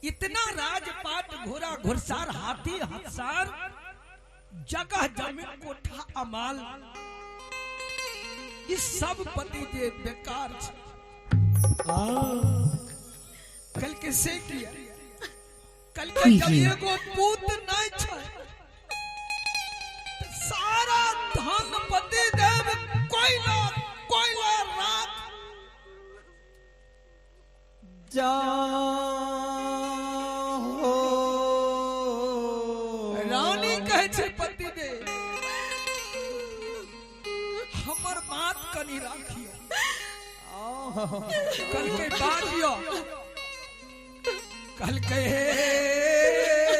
इतना राजपाट घोड़ा घुड़सार हाथी हथसार जगह जमीन कोठा अमाल इस सब पति जे बेकार कल के से किया कल के जब एगो पूत नहीं छ सारा धन पति देव कोयला कोयला रात जा रानी कहे छे पति दे हमर बात कनी राखियो कल के बाजियो कल के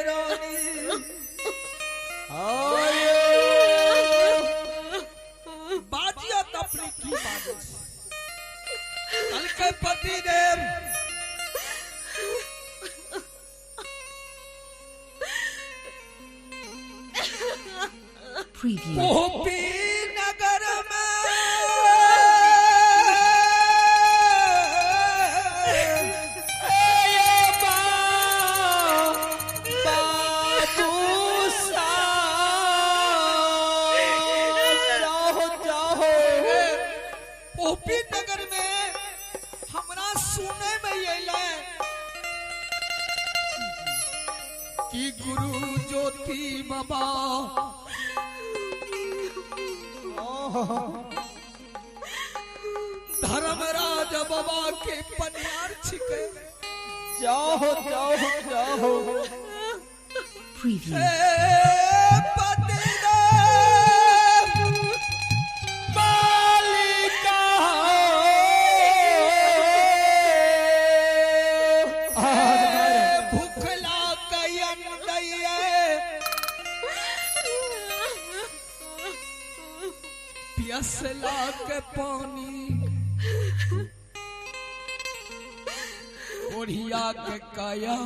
रानी बाजियो तो अपनी की बात कल के पति देव ओपी नगर में ओपी नगर में हमरा सुने में ये कि गुरु ज्योति बाबा धर्मराज बाबा के पनियार छिके जाओ जाओ जाओ भूखला कयन दैये पियसला के पानी ओढ़िया के काया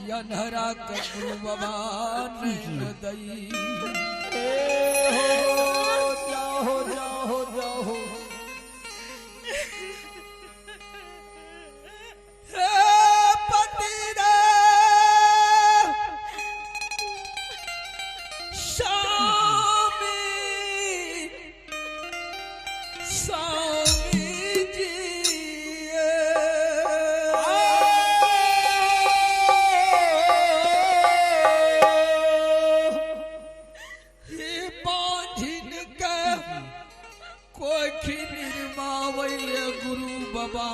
यनहरा के गुरु बाबा नैन दई जाओ जाओ जाओ गुरु बाबा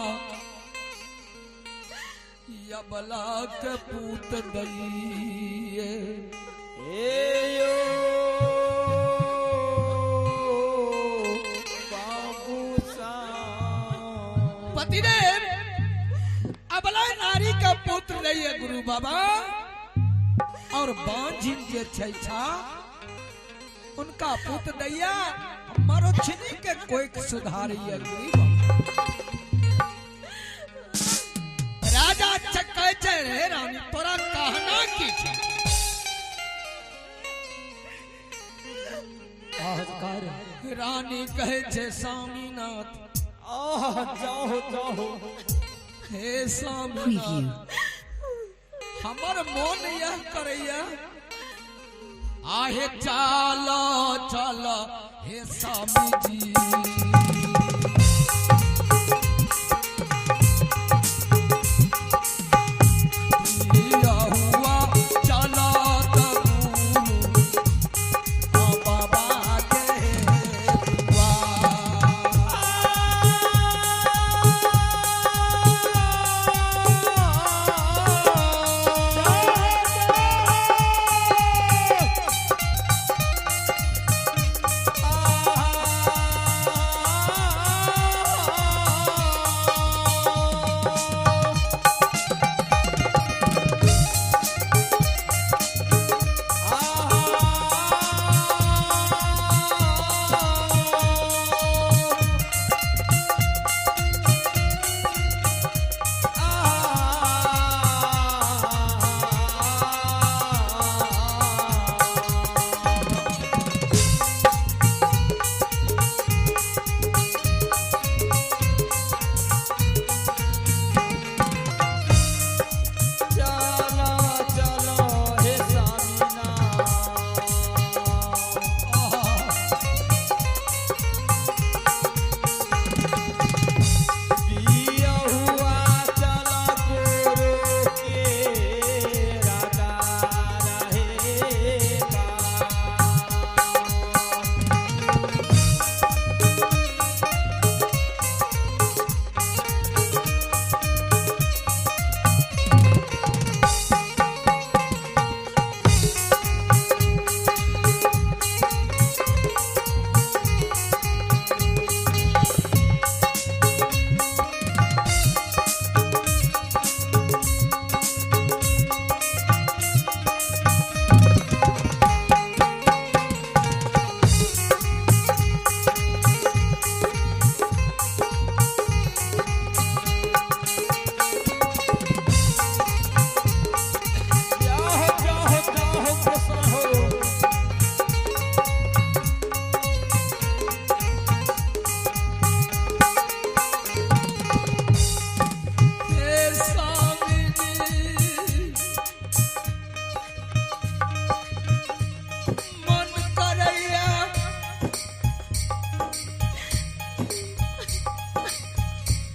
या बला के पूत दइए पतिदेव अबला नारी का पुत्र दइए गुरु बाबा और बांझिन जे छै छा उनका पुत्र दैया मारो छिनी के कोई सुधारिए गुरु राजा चक्के रे रानी तोरा कहना की छै रानी कहे छे स्वामीनाथ जाओ जाओ हे स्वामीनाथ हमर मन यह करैया आहे चलो चलो हे स्वामी जी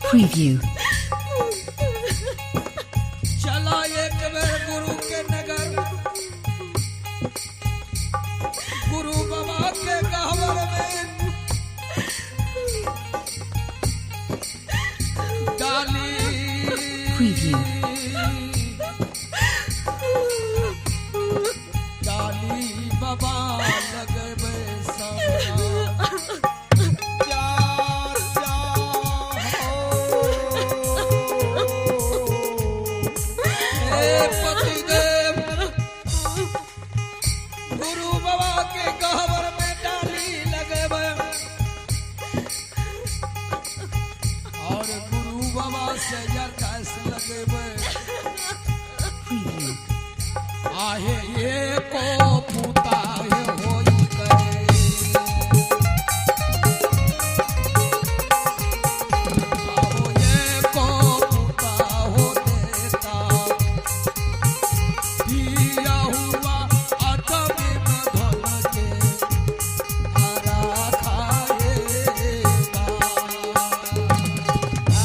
Preview. चला एक बेर गुरु के नगर, गुरु बाबा के गहवर में डाली Preview. डाली बाबा लगबे सामना। जा जा हे पतिदेव, गुरु बाबा के गहवर में डाली लगबे और गुरु बाबा से यथास लगबे। Preview. आहे ये को पूता है होई करे, आओ ये को पूता हो देता, दिया हुआ अटम में धन के हरा खाएगा। आ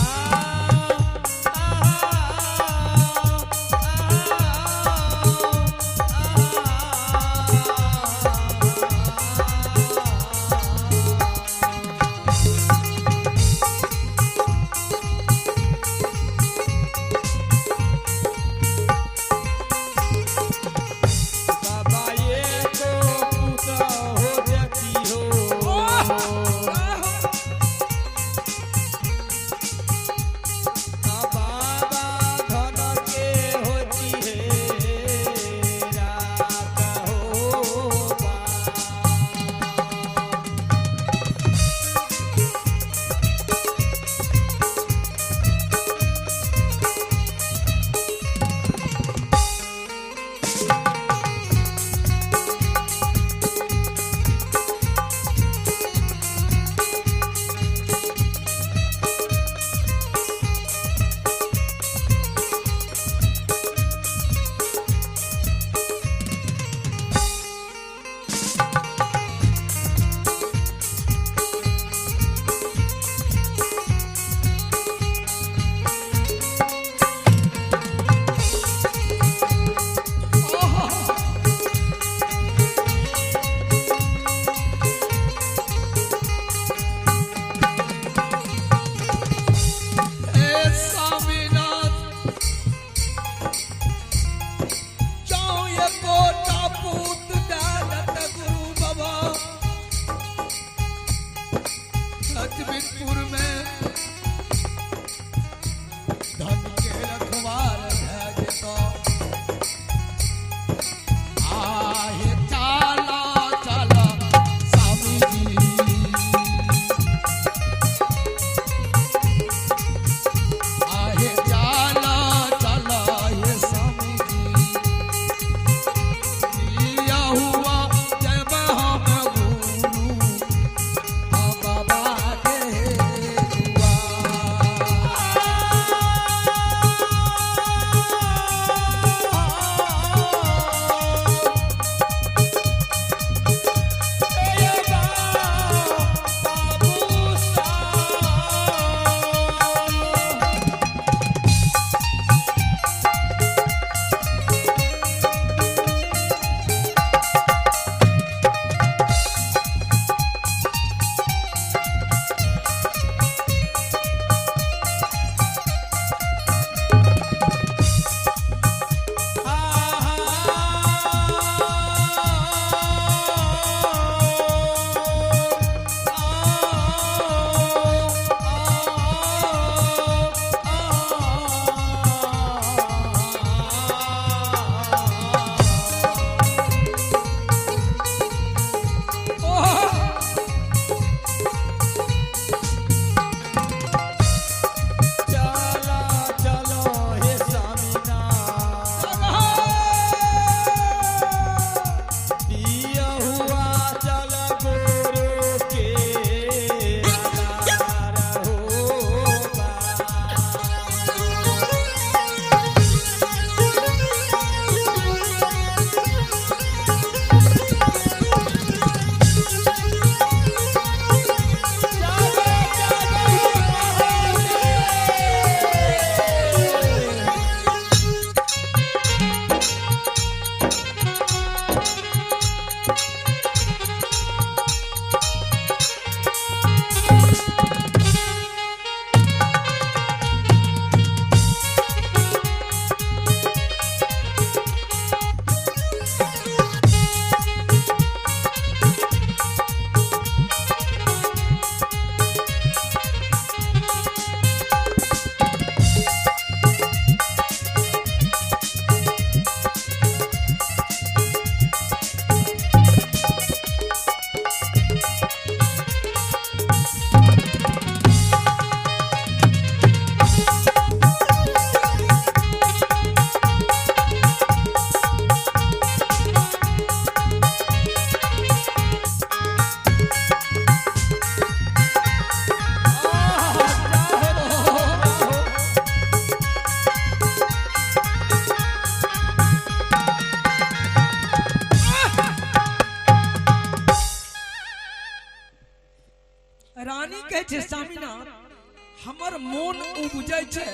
मोन उपजे छे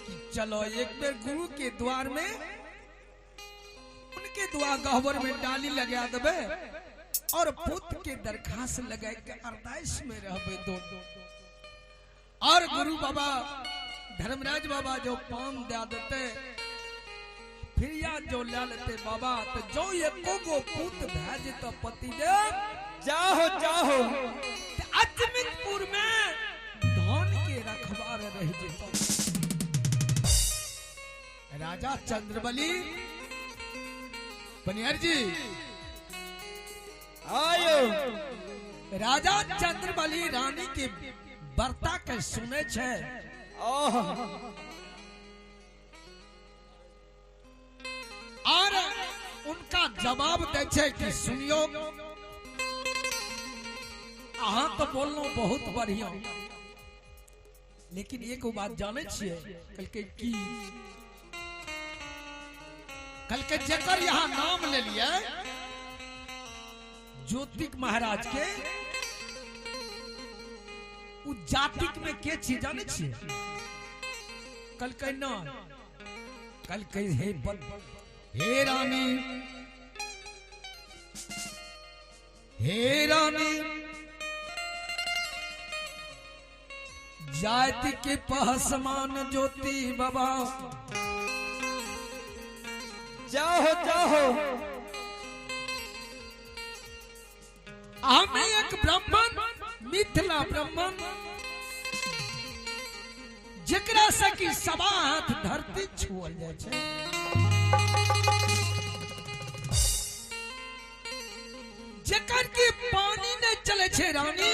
कि चलो एक बेर गुरु के द्वार में उनके दुआ गहवर में डाली लगा देबे और पुत्र के दरखास्त लगा के अरदास में रहबे दो। और गुरु बाबा धर्मराज बाबा जो पान दे देते फिर या जो ले लेते बाबा तो जो एको गो पुत्र भेज तो पति देव जाहो जाहो अजमितपुर में धन के रखवार रह जेतो। राजा चंद्रबली बनियार जी आयो राजा चंद्रबली रानी के वार्ता के सुने छे और उनका जवाब दे छे कि सुनियो अहाँ तो बोलनो बहुत बढ़िया लेकिन एक बात जाने छिए कल के जकर यहाँ नाम ले लिया ज्योतिक महाराज के उ जातिक में के चीज जाने छिए कल के ना कल के हे रानी जाति के पहसमान ज्योति बाबा जाहो जाहो हमें एक ब्राह्मण मिथिला ब्राह्मण जकरा से कि सवा हाथ धरती छुअल जाय छै जकर की पानी नहीं चले छे रानी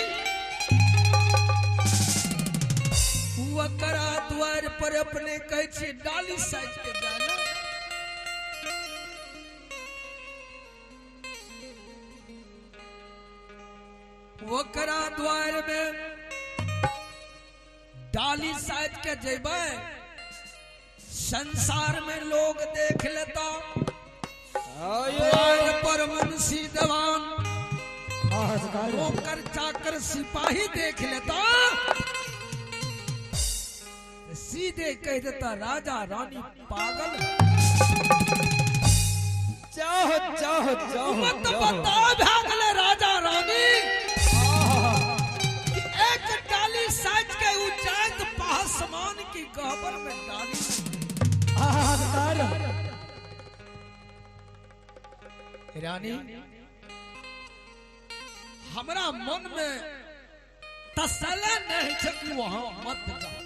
वकरा द्वार पर अपने कहे छे डाली साइज के डाला वकरा द्वार में डाली साइज के जेबे संसार में लोग देख लेता द्वार पर मुंशी दीवान नौकर चाकर सिपाही देख लेता सीधे कह देता राजा रानी पागल चाहो चाहो चाहो मत बता भागले राजा रानी कि एक डाली साज के उचात पासमान की गहबर में डाली रानी हमरा मन में तसल्ली नहीं है कि वहां मत जाओ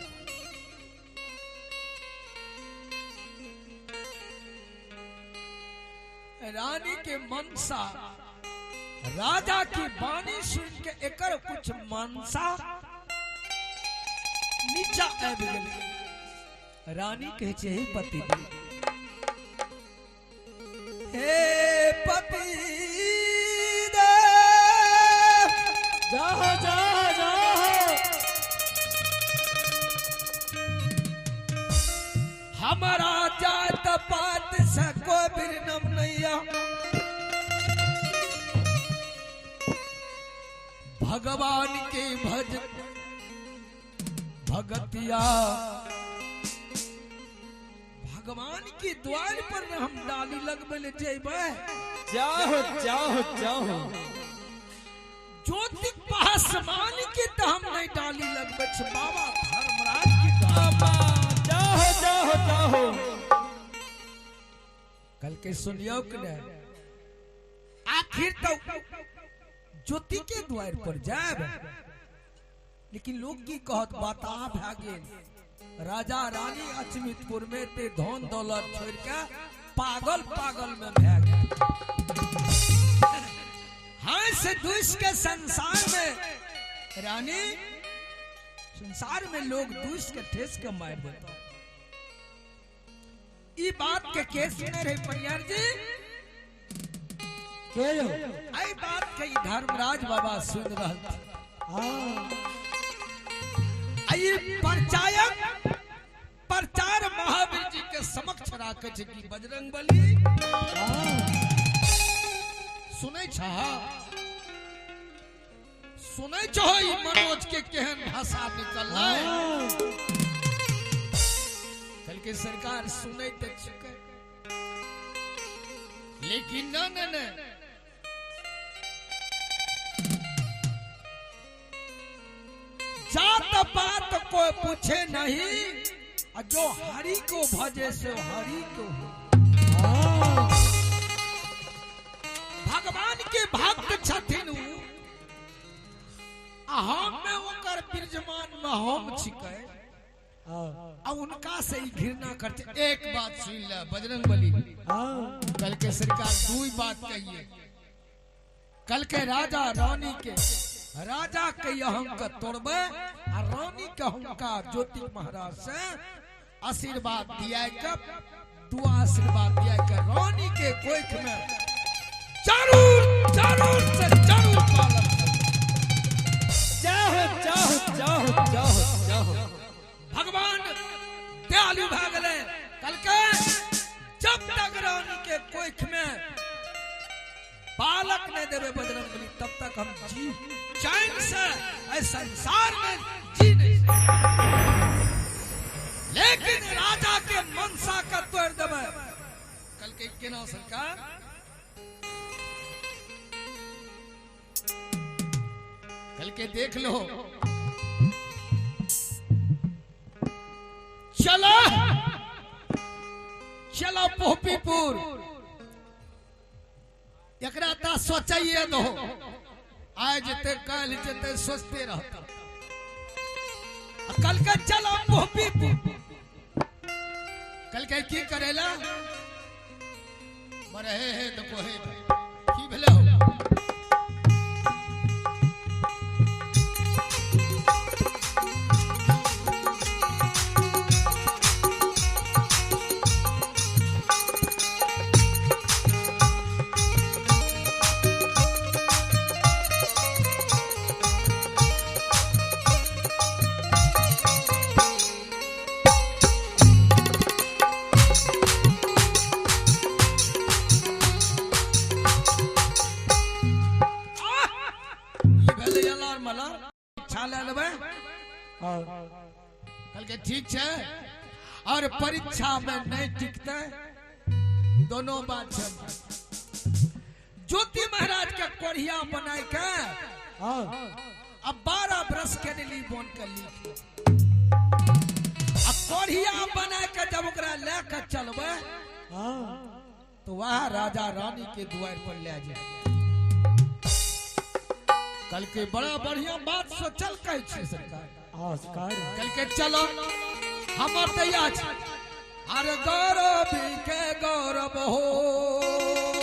रानी के मनसा राजा की बानी सुन के एकर कुछ मनसा नीचा आबि गेल रानी कहे छे हे पति हे पति दे जाहो जाहो जाहो हमारा जात पात सको बिरनम नैया भगवान के भज भगतिया भगवान के द्वार पर हम डाली लगबे ले जेबे जाहो जाहो जाहो ज्योतिक पासमान के तो हम नहीं डाली लगबे छ बाबा धर्मराज की बाबा जाहो जाहो जाहो कल के सुनियो के आखिर तो ज्योति के द्वार पर जाब लेकिन लोग की कहत बता भा गेल राजा रानी अचमितपुर में ते धन दौलत छोड़ के पागल पागल में भा गेल हां से दुष्ट के संसार में रानी संसार में लोग दुष्ट के ठेस के मार देता ई बात के केस में रहे परियार जी के यो आई बात के धर्मराज बाबा सुन रहल थे आई प्रचार महावीर जी के समक्ष राखे छे कि बजरंगबली सुनै छा सुने छो ई मनोज के केहन भाषा निकल कल के सरकार सुने तो चुके लेकिन न जात पात कोई पूछे नहीं और जो हरि को भजे से हरि को भगवान के भक्त छथिन हम में ओकर विराजमान में हम छिके अब उनका से ही घृणा करते। एक बात सुन ले बजरंगबली कल के सरकार दू बात कहिए कल के राजा रानी के राजा के अहंक तोड़बे और रानी के हुनका ज्योति महाराज से आशीर्वाद दिया कब दुआ आशीर्वाद दिया कर रानी के कोख में जरूर जरूर से जरूर पालन जाओ जाओ जाओ जाओ जाओ भगवान दयालु भागले कल के जब तक रानी के कोख में बालक ने देवे बजरंगबली तब तक हम जी चैन से इस संसार में जी नहीं लेकिन राजा के मनसा का तोड़ देवे कल के केना सरकार कल के देख लो चला चला पोपीपुर एकरा ता सोचिए दो आज जते कल जते सोचते रहता कल के चला पोपीपुर कल के की करेला मरे हे तो कोहे की भेले हो कल के ठीक है और परीक्षा में नहीं टिकते दोनों बात है ज्योति महाराज के कोढ़िया बनाए के अब 12 बरस के लिए बोन कर ली अब कोढ़िया बना के जब ओकरा लेकर चलबे तो वह राजा रानी के द्वार पर ले जाए कल के बड़ा बढ़िया बात सोचल कहे छे सरकार कल के चलो हमर तैयार अरे गौरव के गौरव हो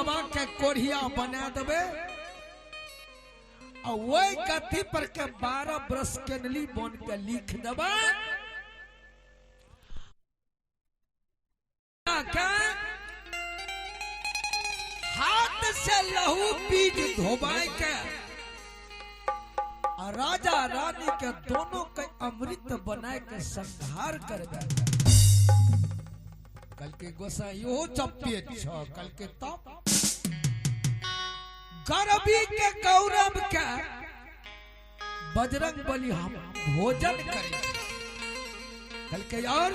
बाबा के कोढ़िया बना देवे और वही कथी पर के 12 बरस के नली बन के लिख देवे हाथ से लहू बीज धोबाई के और राजा रानी के दोनों के अमृत बनाए के संहार कर दे। कल के गोसाई हो चप्पे कल के तप गरबी के गौरव के बजरंग बली हम भोजन करे कल के और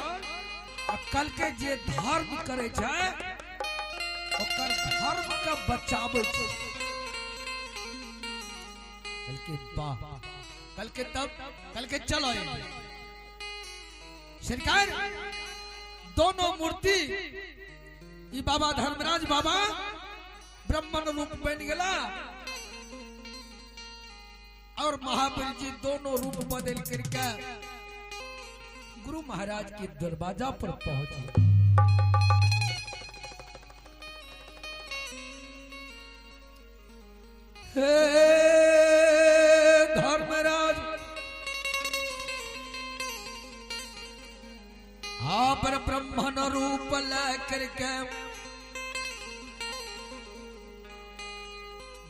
कल के जे धर्म करे जाए ओकर धर्म के बचावे कल के बाप कल के तब कल के चलो सरकार दोनों मूर्ति ई बाबा धर्मराज बाबा ब्राह्मण रूप बन गया और महाबली जी दोनों रूप बदल करके गुरु महाराज के दरवाजा पर पहुंचे। हे धर्मराज आप ब्राह्मण रूप लेकर के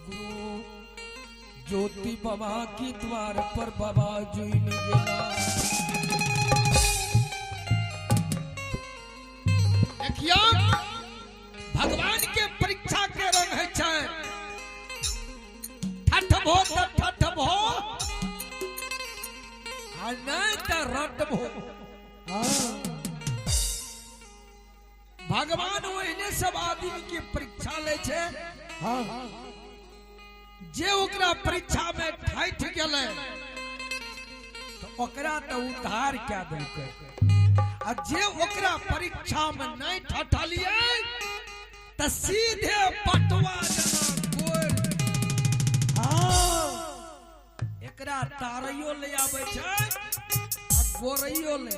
गुरु ज्योति बाबा की द्वार पर बाबा जुइन गेला। देखियो भगवान के परीक्षा के रंग है ठठबो तो ठठबो आ नहीं तो रटबो। भगवान वही सब आदमी की परीक्षा ले छे जे ओकरा परीक्षा में ठाठ गेले तो ओकरा तो उद्धार क्या देलकै आ जे ओकरा परीक्षा में नहीं ठठलिए तो सीधे पटवा जना गोर एकरा तारियो ले आवे छै आ गोरइयो ले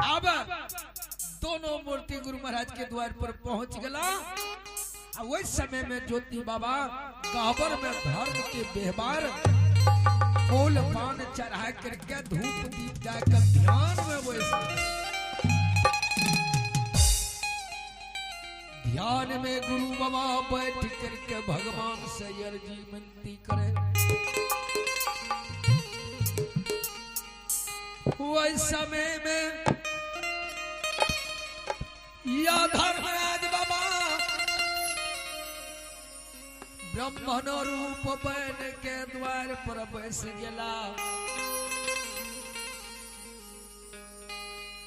आवे। दोनों मूर्ति गुरु महाराज के द्वार पर पहुंच गला। वही समय में ज्योति बाबा काबर में धर्म के व्यवहार फूल पान चढ़ा करके धूप दीप जाकर ध्यान में ध्यान में गुरु बाबा बैठ करके भगवान से अर्जी विनती करे। वही समय में या धर्मराज बाबा ब्राह्मण रूप बन के द्वार पर बैस गेला।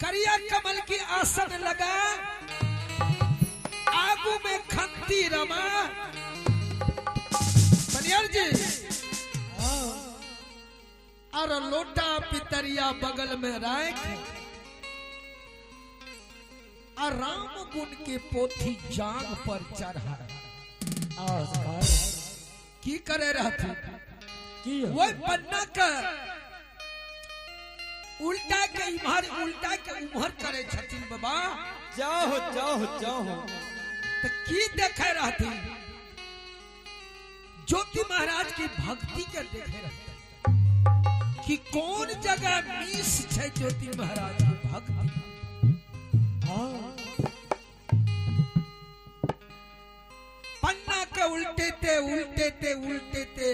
करिया कमल की आसन लगा आगू में खंती रमा बनियार जी और लोटा पितरिया बगल में राख और राम गुण के पोथी जांग पर चढ़ा की करे रहती वही पन्ना का उल्टा के इमहर उल्टा के उमहर करे छथिन बाबा। जाओ जाओ जाओ तो की देखे रहती ज्योति महाराज की भक्ति के देखे रहते कि कौन जगह मिस है ज्योति महाराज की भक्ति। पन्ना के उल्टे थे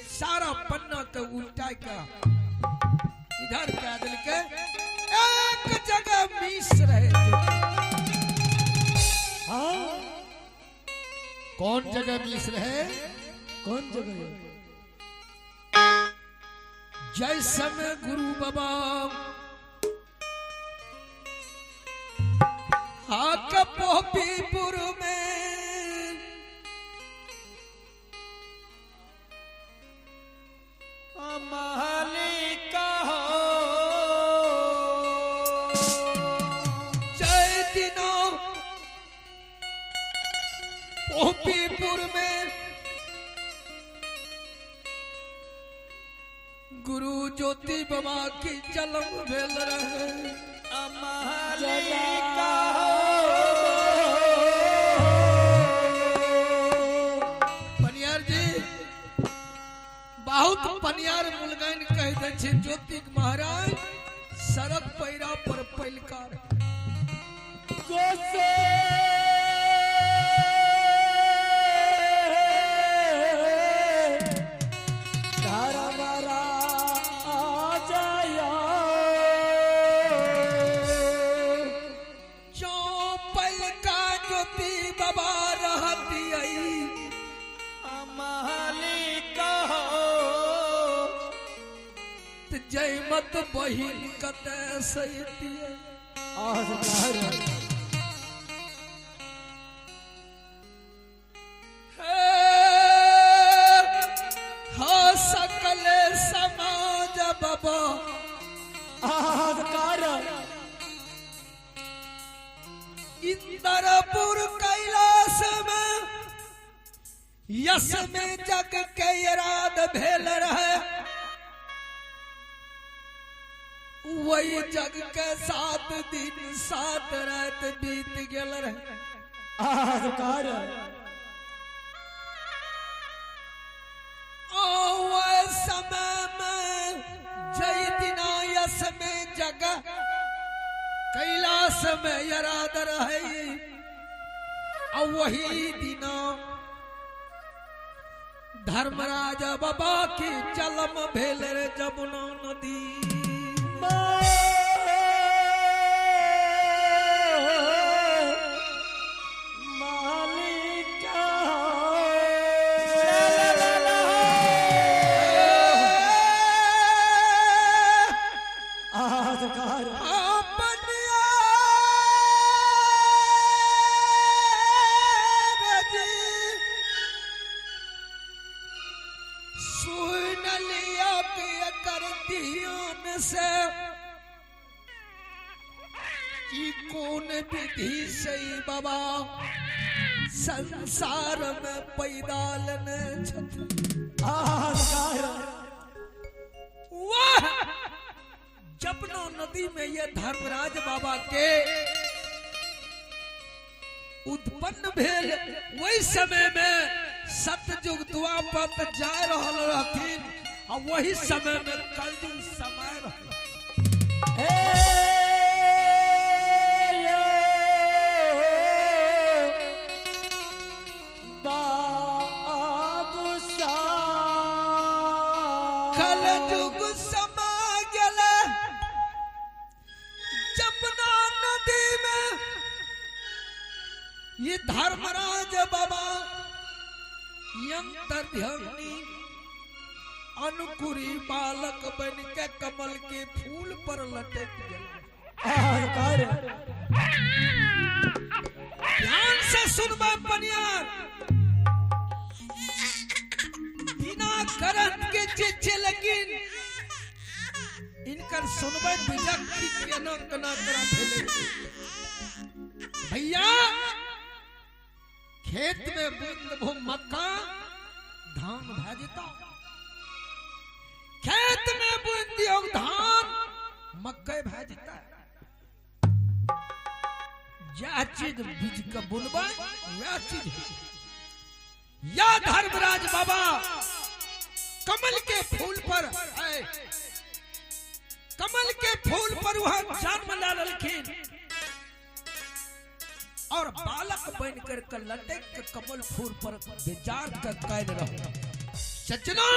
सारा पन्ना के उल्टा का इधर क्या दिल के एक जगह मिस रहे। कौन जगह मिस रहे? कौन जगह? जैसे में गुरु बाबा पोपीपुर में मालिका हो जय दिनों पोपीपुर में गुरु ज्योति बाबा की जन्म भेल रहे। मालिका पनियार मुलगैन कह दे छे ज्योतिक महाराज सड़क पैरा पर पैलकार गोसे धारा मारा आ जाया चौपल का ज्योति बाबा रहती आई मालिका जय मत बहिन कते सैती सकल समाज बाबा इंद्रपुर कैलाश में यश में जग के रात भेल रहे वही जग के 7 दिन 7 रात बीत गेल रहे समय में जय दिना यश में जग कैलाश में यराद रहे और वही दिना धर्मराज बाबा की जलम भेल रे जमुना नदी विधि से बाबा संसार में पैदा लेने वह जमुना नदी में ये धर्मराज बाबा के उत्पन्न भेल वही समय में सतयुग द्वापर जा रहल रहथिन और वही समय में कलयुग समय रहल ये धर्मराज बाबा यंत्र ध्यानी अनुकुरी बालक बन के कमल के फूल पर लटक गए ध्यान से सुनबा पनियार बिना करन के चिचे लेकिन इनकर सुनबा विजक्ति केना केना करा भेले भैया खेत में बूंद भू मक्का धान भाजता खेत में बूंद धान मक्का भाजता यह चीज बीज का बुनबा वह चीज या धर्मराज बाबा कमल के फूल पर है कमल के फूल पर वह जन्म ला ललखिन और बालक बनकर कर लटक के कमल फूल पर विचार कर कैद रहो सजना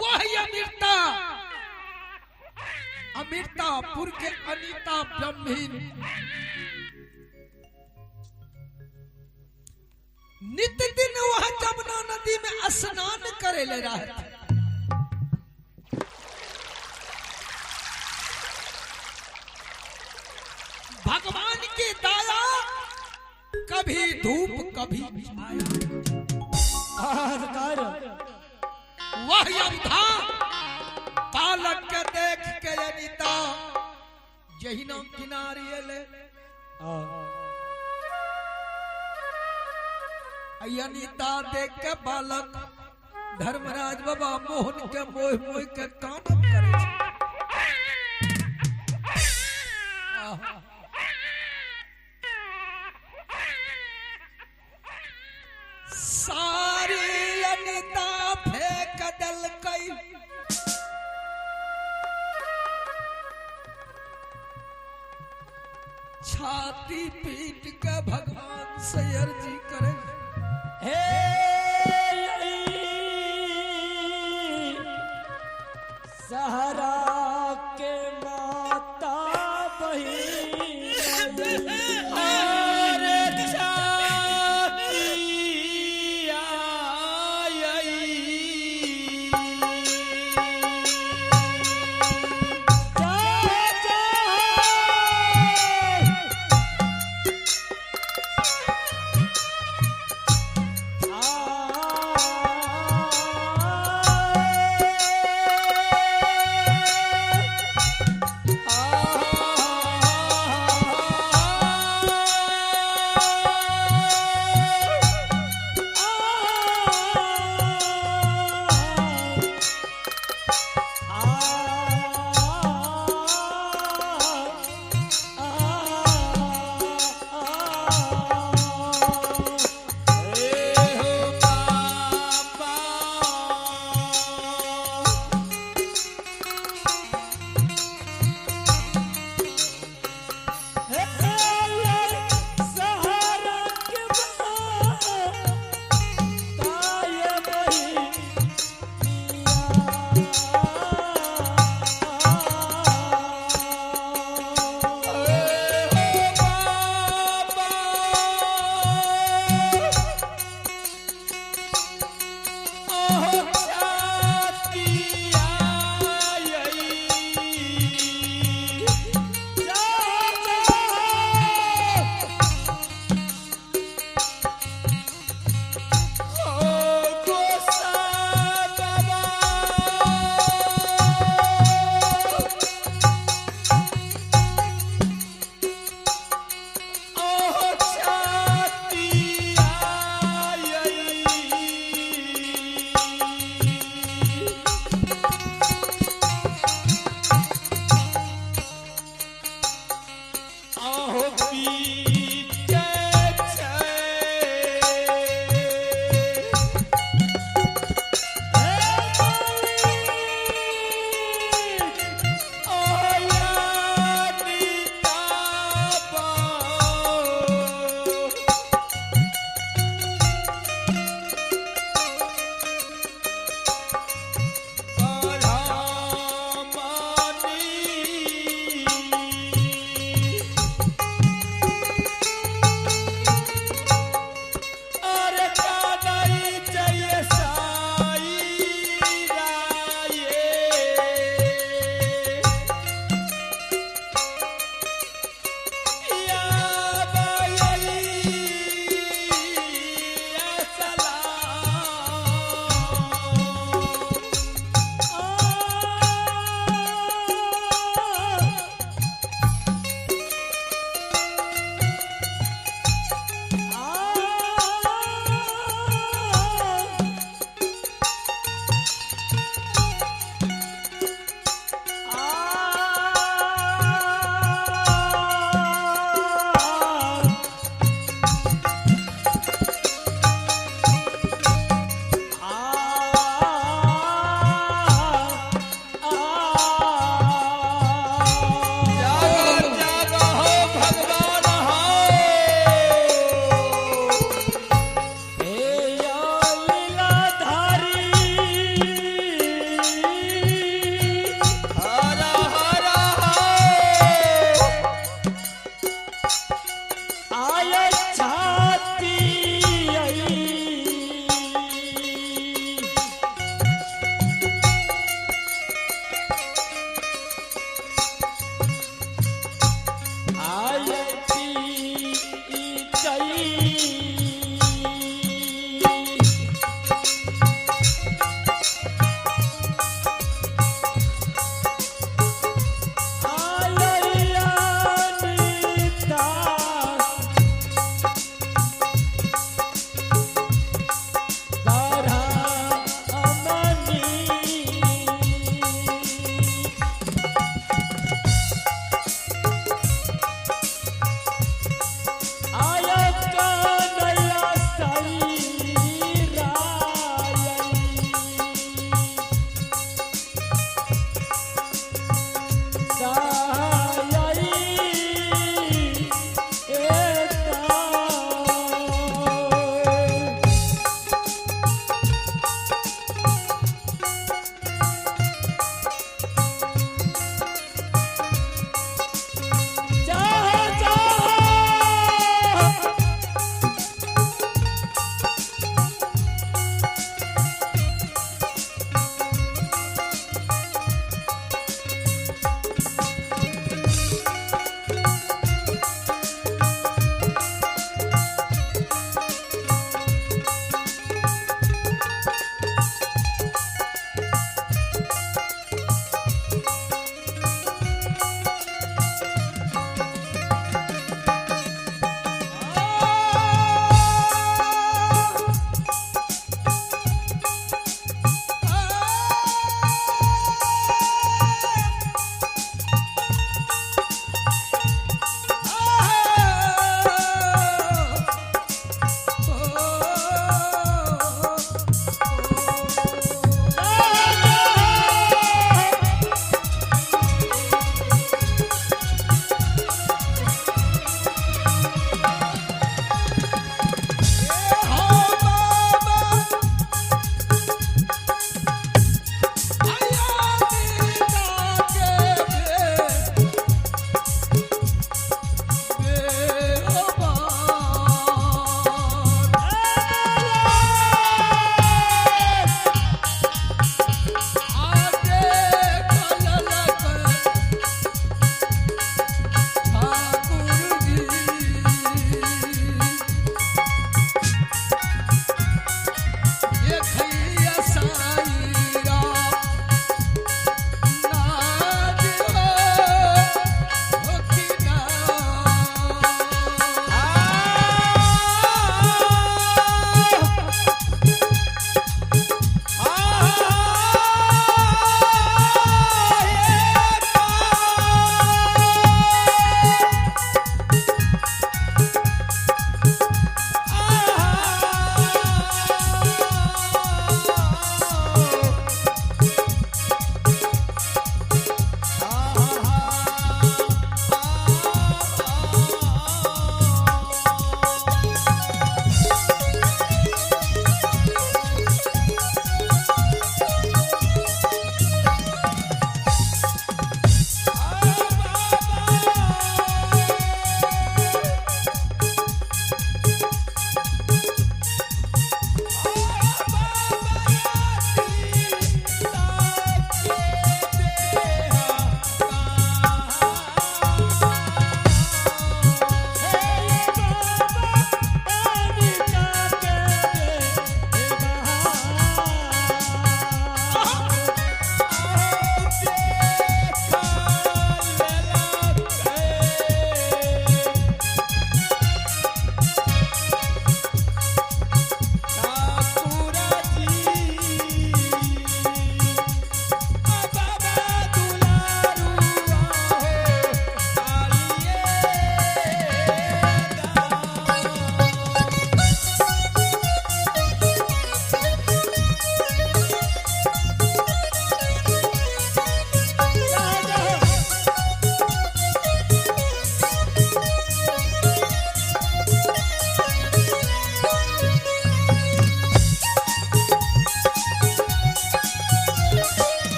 वह अमृता अमृतापुर के अनीता ब्रह्मीन नित्य दिन वह जमुना नदी में स्नान करे ले रहा था भगवान की दया कभी धूप कभी छाया वह यमधा बालक के देख के अनीता जहिना किनारे ले अनीता देख के बालक धर्मराज बाबा मोहन के मोह मोह के कान करे छाती पीट के भगवान से अर्जी करे, हे सहरा के माता बहिन और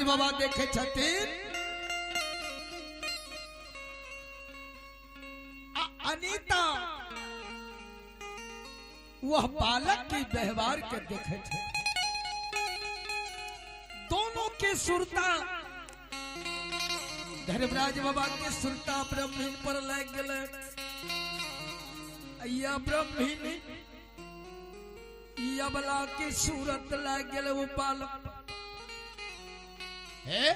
धर्मराज बाबा देखे छथिन अनीता वह बालक के व्यवहार के देखे थे, दोनों के सुरता धर्मराज बाबा के सुरता ब्रह्मीन पर लग गए। या ब्रह्मीन अबला की सूरत लग गए। वो बालक है,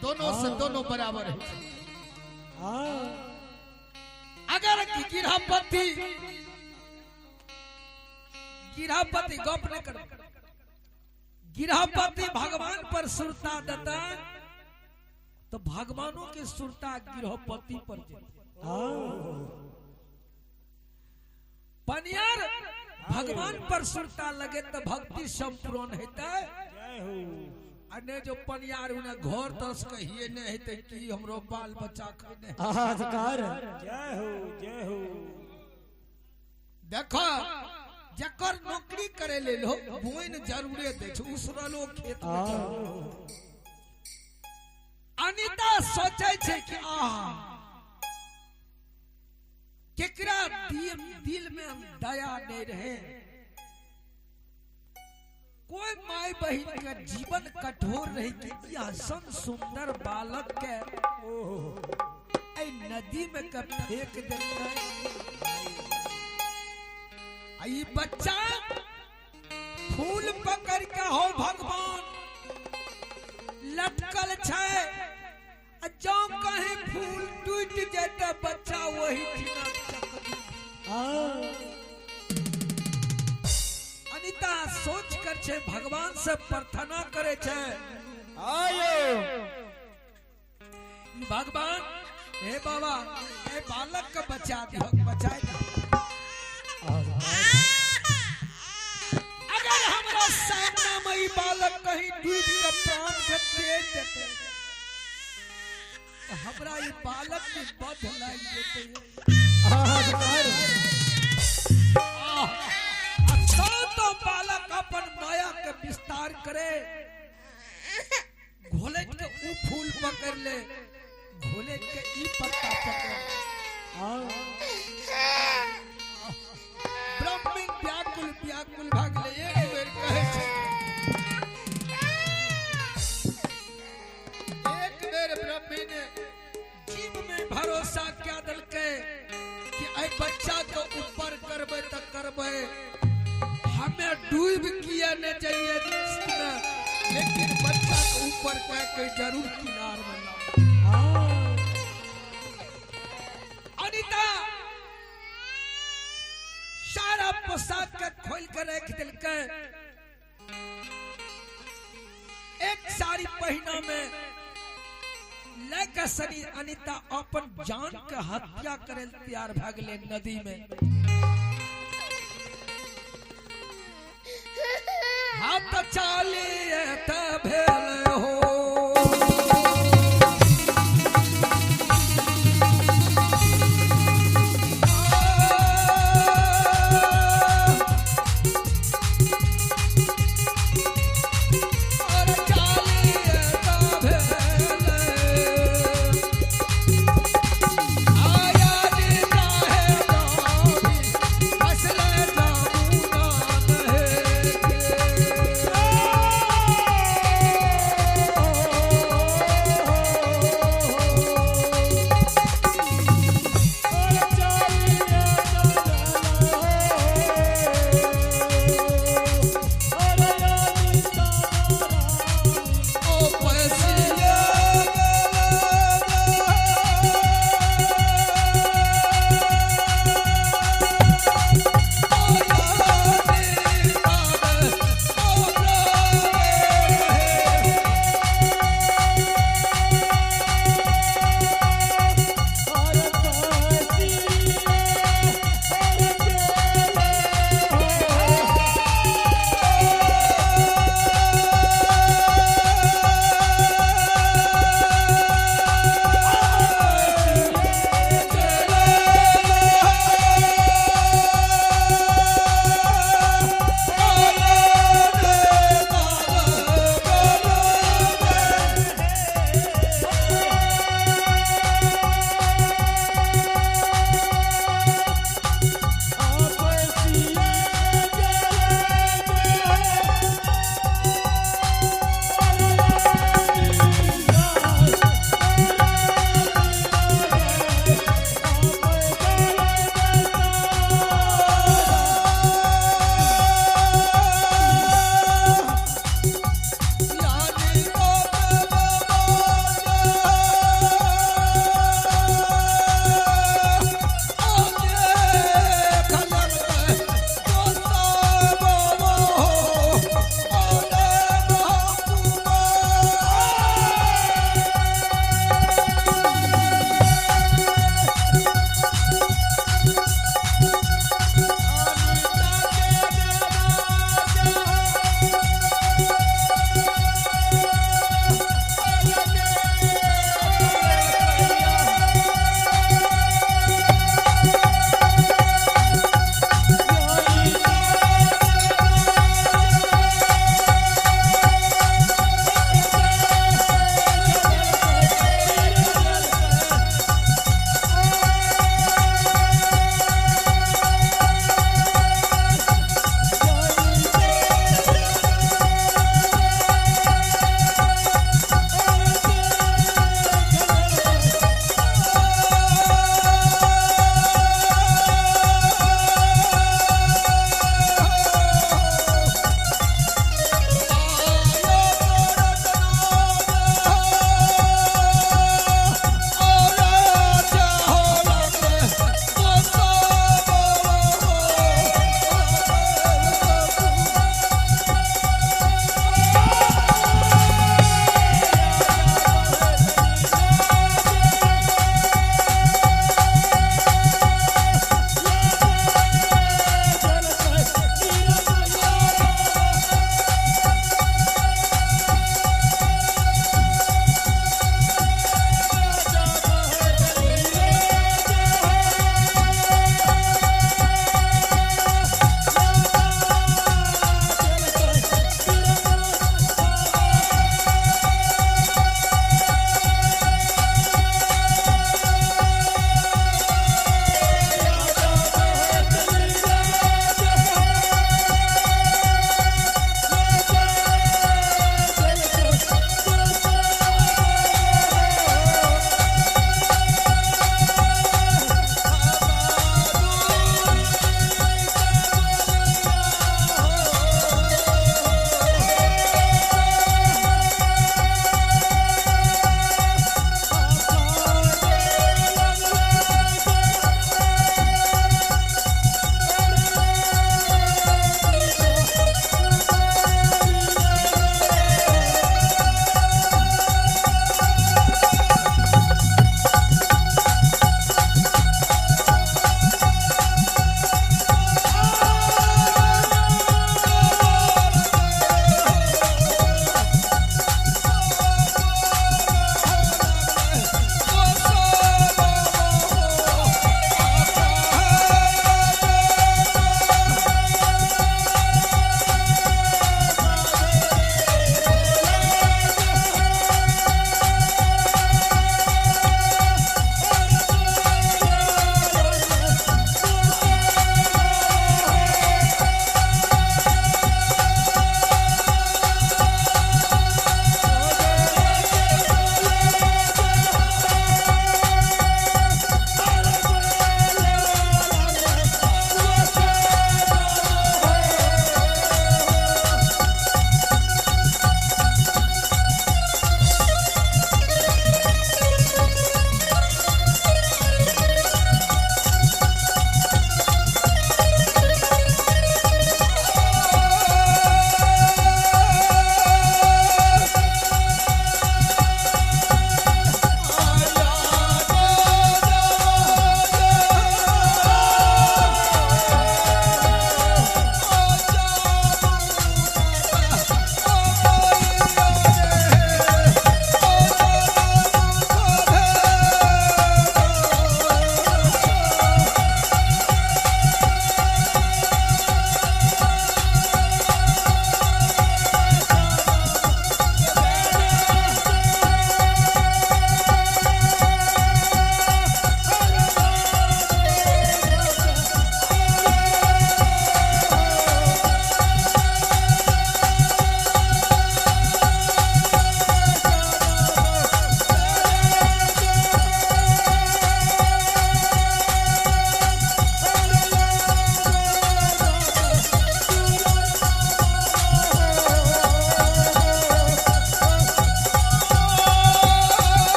दोनों से दोनों बराबर है। अगर गिरहपति गप न कर, गिरहपति भगवान पर सुरता देता तो भगवानों की सुरता गिरहपति पर पनियार भगवान पर सुरता लगे तो भक्ति संपूर्ण होता है। अने जो पनियार उन्हें घोर तरस कहिए नहीं हेते कि हमरो बाल बच्चा खाने अधिकार जय हो जय हो। देखो जकर नौकरी करे ले लो बोइन जरूरे दे छ उसरलो खेत में। अनीता सोचे छे कि केकरा दिल में दया नहीं रहे। कोई माई बहन का जीवन कठोर रही कि यह सन सुंदर बालक के नदी में कब फेंक देता है। बच्चा फूल पकड़ के हो भगवान लटकल छे, जो कहीं फूल टूट जाता बच्चा वही अनीता सोच कर छे भगवान से प्रार्थना करे छे, भगवान हे बाबा हे बालक का बचा दियो, बचाए दियो। अगर हमारा सामना में बालक कहीं डूब के प्राण के दे देते तो हमरा ये बालक के बध लग देते। तो बालक अपन माया के विस्तार करे, घोलेट के ऊ फूल पकड़ ले, घोलेट के ई पत्ता पकड़। ब्रह्मीन व्याकुल व्याकुल भाग ले एक बेर कहे छे, एक बेर ब्रह्मीन जीव में भरोसा क्या दल के कि आई बच्चा को ऊपर करबे त करबे, हमें डूब किया न चाहिए लेकिन बच्चा को ऊपर कह के जरूर किनार में ला। अनीता सारा पोशाक के खोल कर रख दिल के, एक साड़ी पहना में लेकर सनी अनीता अपन जान के हत्या करे तैयार भाग ले नदी में। हाथ चालिए